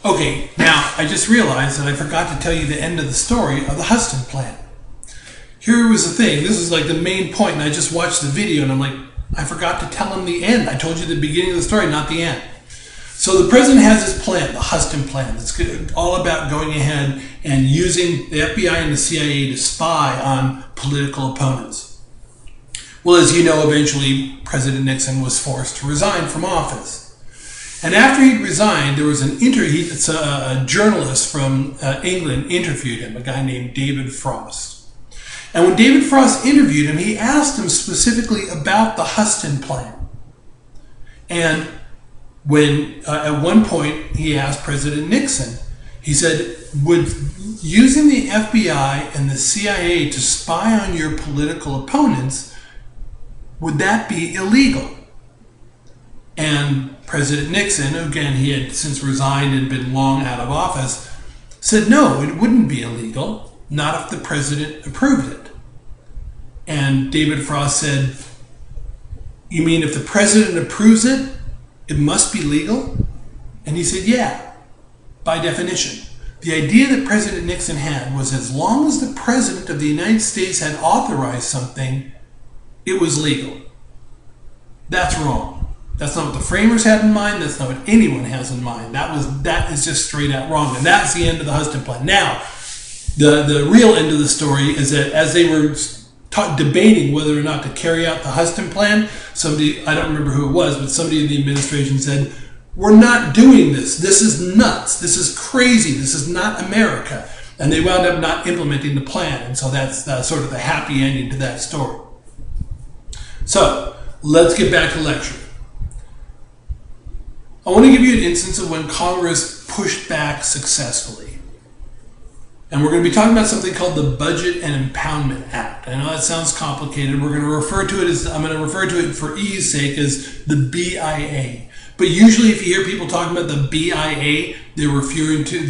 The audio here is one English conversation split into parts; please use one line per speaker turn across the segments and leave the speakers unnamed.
Okay, now I just realized that I forgot to tell you the end of the story of the Huston plan. Here was the thing. This is like the main point, and I just watched the video, and I'm like, I forgot to tell him the end. I told you the beginning of the story, not the end. So the president has this plan, the Huston plan. It's all about going ahead and using the FBI and the CIA to spy on political opponents. Well, as you know, eventually President Nixon was forced to resign from office. And after he'd resigned, there was a journalist from England interviewed him, a guy named David Frost. And when David Frost interviewed him, he asked him specifically about the Huston plan. And when at one point he asked President Nixon, he said, would using the FBI and the CIA to spy on your political opponents, would that be illegal? And President Nixon, again, he had since resigned and been long out of office, said no, it wouldn't be illegal, not if the president approved it. And David Frost said, you mean if the president approves it, it must be legal? And he said, yeah, by definition. The idea that President Nixon had was as long as the president of the United States had authorized something, it was legal. That's wrong. That's not what the framers had in mind. That's not what anyone has in mind. That is just straight out wrong. And that's the end of the Huston plan. Now, the real end of the story is that as they were debating whether or not to carry out the Huston plan, somebody, I don't remember who it was, but somebody in the administration said, we're not doing this. This is nuts. This is crazy. This is not America. And they wound up not implementing the plan. And so that's sort of the happy ending to that story. So let's get back to lecture. I want to give you an instance of when Congress pushed back successfully. And we're going to be talking about something called the Budget and Impoundment Act. I know that sounds complicated. We're going to refer to it as, I'm going to refer to it for ease sake as the BIA. But usually if you hear people talking about the BIA, they're referring to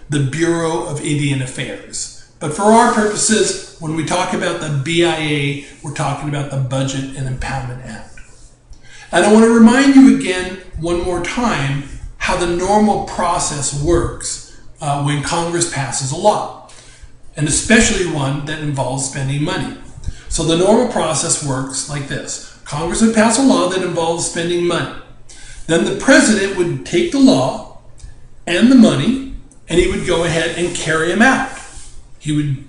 the Bureau of Indian Affairs. But for our purposes, when we talk about the BIA, we're talking about the Budget and Impoundment Act. And I want to remind you again, one more time, how the normal process works when Congress passes a law, and especially one that involves spending money. So the normal process works like this. Congress would pass a law that involves spending money. Then the president would take the law and the money, and he would go ahead and carry them out. He would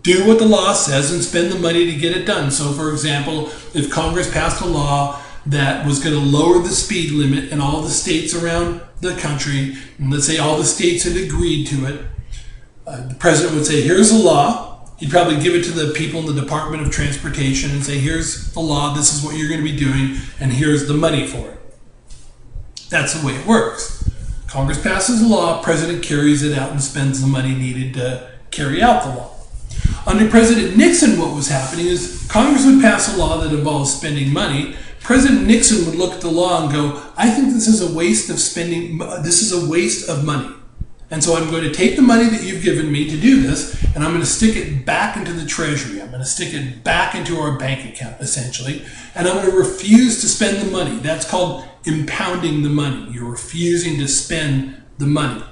do what the law says and spend the money to get it done. So for example, if Congress passed a law that was going to lower the speed limit in all the states around the country, and let's say all the states had agreed to it, the president would say, here's the law. He'd probably give it to the people in the Department of Transportation and say, here's the law, this is what you're going to be doing, and here's the money for it. That's the way it works. Congress passes a law, president carries it out and spends the money needed to carry out the law. Under President Nixon, what was happening is Congress would pass a law that involves spending money. President Nixon would look at the law and go, I think this is a waste of spending, this is a waste of money. And so I'm going to take the money that you've given me to do this, and I'm going to stick it back into the Treasury. I'm going to stick it back into our bank account, essentially. And I'm going to refuse to spend the money. That's called impounding the money. You're refusing to spend the money.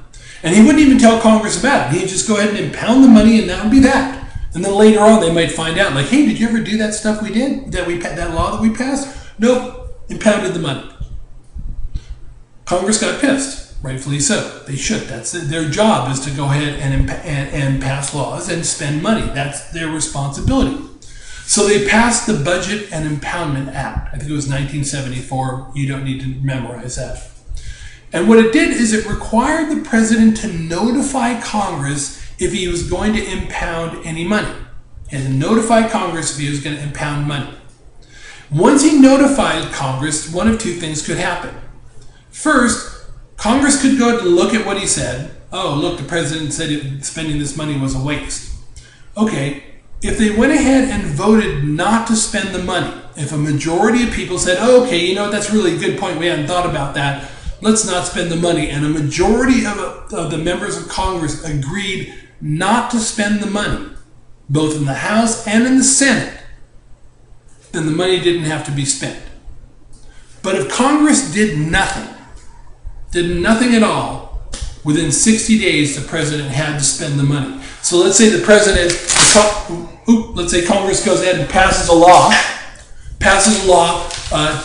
And he wouldn't even tell Congress about it. He'd just go ahead and impound the money, and that would be that. And then later on, they might find out, like, hey, did you ever do that stuff we did? That law that we passed? Nope, impounded the money. Congress got pissed, rightfully so. They should. That's their job, is to go ahead and pass laws and spend money. That's their responsibility. So they passed the Budget and Impoundment Act. I think it was 1974. You don't need to memorize that. And what it did is it required the president to notify Congress if he was going to impound any money. He had to notify Congress if he was going to impound money. Once he notified Congress, one of two things could happen. First, Congress could go and look at what he said. Oh, look, the president said spending this money was a waste. Okay, if they went ahead and voted not to spend the money, if a majority of people said, oh, okay, you know what, that's really a good point, we hadn't thought about that, let's not spend the money, and a majority of the members of Congress agreed not to spend the money, both in the House and in the Senate, then the money didn't have to be spent. But if Congress did nothing, did nothing at all, within 60 days the president had to spend the money. So let's say the president, let's say Congress goes ahead and passes a law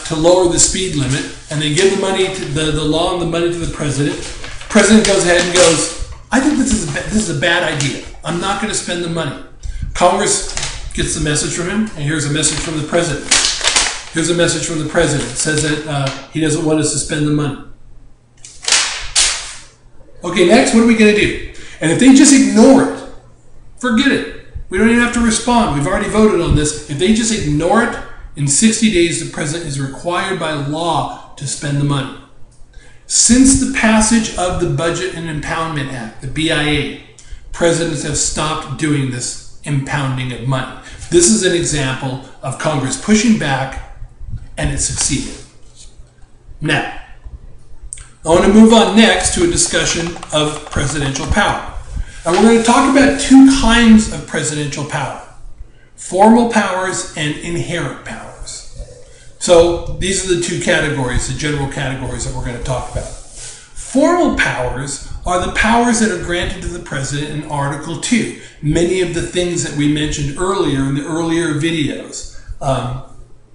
to lower the speed limit, and they give the money to the law and the money to the president. The president goes ahead and goes, I think this is a bad idea. I'm not going to spend the money. Congress gets the message from him, and here's a message from the president. Here's a message from the president. It says that he doesn't want us to spend the money. Okay, next, what are we going to do? And if they just ignore it, forget it. We don't even have to respond. We've already voted on this. If they just ignore it, in 60 days, the president is required by law to spend the money. Since the passage of the Budget and Impoundment Act, the BIA, presidents have stopped doing this impounding of money. This is an example of Congress pushing back, and it succeeded. Now, I want to move on next to a discussion of presidential power. And we're going to talk about two kinds of presidential power: formal powers and inherent powers. So these are the two categories, the general categories that we're going to talk about. Formal powers are the powers that are granted to the president in Article 2. Many of the things that we mentioned earlier in the earlier videos,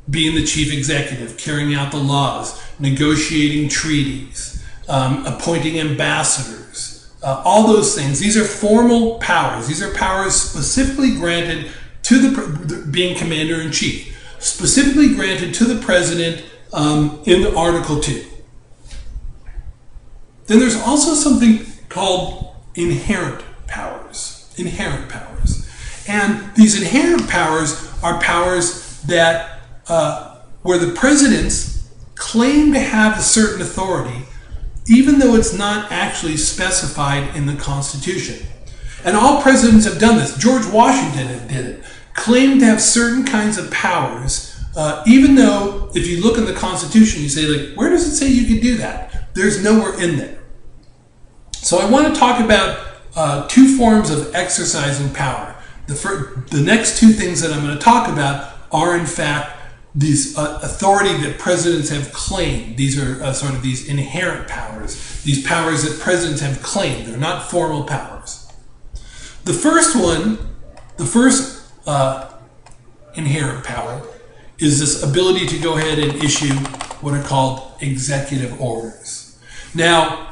being the chief executive, carrying out the laws, negotiating treaties, appointing ambassadors, all those things. These are formal powers. These are powers specifically granted to the being commander-in-chief, specifically granted to the president in Article 2. Then there's also something called inherent powers. Inherent powers. And these inherent powers are powers that where the presidents claim to have a certain authority, even though it's not actually specified in the Constitution. And all presidents have done this. George Washington did it. Claimed to have certain kinds of powers, even though if you look in the Constitution, you say, like, where does it say you can do that? There's nowhere in there. So I want to talk about two forms of exercising power. The next two things that I'm going to talk about are, in fact, these authority that presidents have claimed. These are sort of these inherent powers, these powers that presidents have claimed. They're not formal powers. The first one, the first inherent power, is this ability to go ahead and issue what are called executive orders. Now,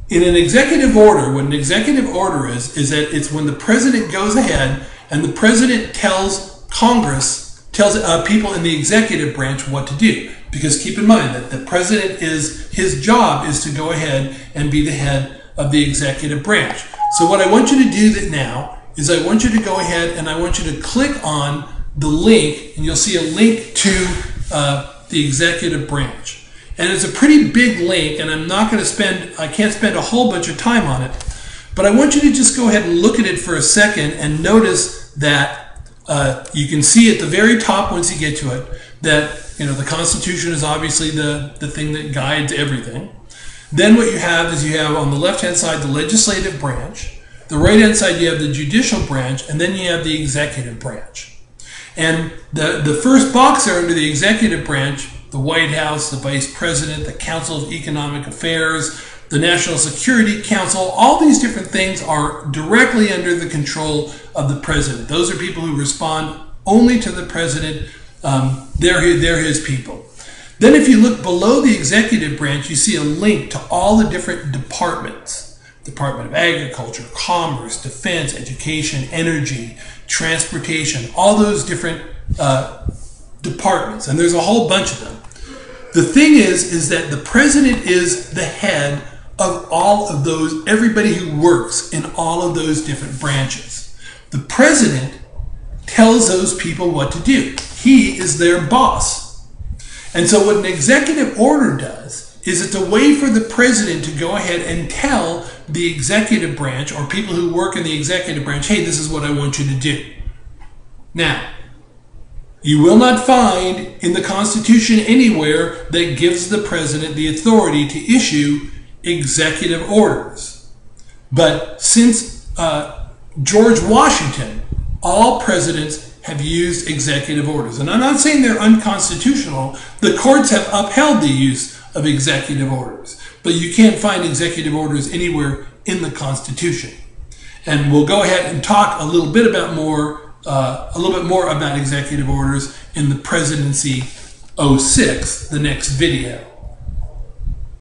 in an executive order, what an executive order is that it's when the president goes ahead and the president tells Congress, tells people in the executive branch what to do. Because keep in mind that the president his job is to go ahead and be the head of the executive branch. So what I want you to do now is I want you to go ahead and I want you to click on the link, and you'll see a link to the executive branch. And it's a pretty big link, and I can't spend a whole bunch of time on it, but I want you to just go ahead and look at it for a second and notice that you can see at the very top, once you get to it, that the Constitution is obviously the thing that guides everything. Then what you have is you have on the left-hand side the legislative branch, the right-hand side you have the judicial branch, and then you have the executive branch. And the first box there under the executive branch, the White House, the Vice President, the Council of Economic Affairs, the National Security Council, all these different things are directly under the control of the president. Those are people who respond only to the president. They're his people. Then if you look below the executive branch, you see a link to all the different departments. Department of Agriculture, Commerce, Defense, Education, Energy, Transportation, all those different departments. And there's a whole bunch of them. The thing is that the president is the head of all of those, everybody who works in all of those different branches. The president tells those people what to do. He is their boss. And so what an executive order does is it's a way for the president to go ahead and tell the executive branch or people who work in the executive branch, hey, this is what I want you to do. Now, you will not find in the Constitution anywhere that gives the president the authority to issue executive orders. But since George Washington, all presidents have used executive orders. And I'm not saying they're unconstitutional. The courts have upheld the use of executive orders. but you can't find executive orders anywhere in the Constitution. And we'll go ahead and talk a little bit more about executive orders in the Presidency 06, the next video.